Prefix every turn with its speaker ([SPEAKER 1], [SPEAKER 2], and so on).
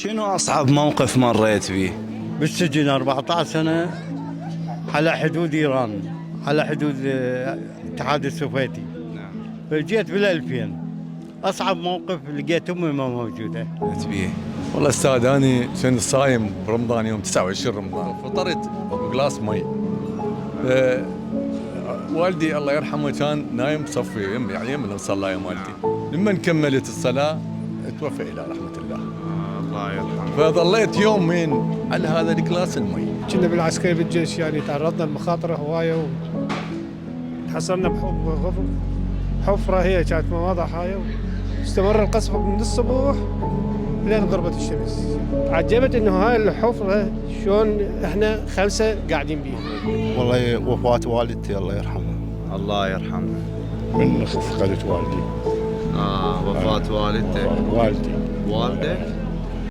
[SPEAKER 1] شنو أصعب موقف مريت به؟
[SPEAKER 2] بالسجن 14 سنة على حدود إيران، على حدود الاتحاد السوفيتي.
[SPEAKER 1] نعم.
[SPEAKER 2] فجيت بال2000 أصعب موقف لقيت أمي ما موجودة.
[SPEAKER 1] مريت به.
[SPEAKER 3] والله استاذ انا كنت صايم برمضان يوم 29 رمضان، فطرت بقلاص مي. والدي الله يرحمه كان نايم بصفي يعني يم المصلى مالتي. لما كملت الصلاه توفى الى رحمه الله.
[SPEAKER 1] الله يرحمه.
[SPEAKER 3] فظليت يومين على هذا القلاص المي.
[SPEAKER 4] كنا بالعسكري بالجيش يعني تعرضنا لمخاطر هوايه وحصلنا بحفره هي كانت مواضع هاي، واستمر القصف من الصبح لين غربت الشمس. عجبت انه هاي الحفره شلون احنا 5 قاعدين بيها.
[SPEAKER 5] والله وفاة والدتي الله يرحمها.
[SPEAKER 1] الله يرحمه.
[SPEAKER 5] من فقدت والدي.
[SPEAKER 1] وفاة والدتك.
[SPEAKER 5] والدي.
[SPEAKER 1] والدك؟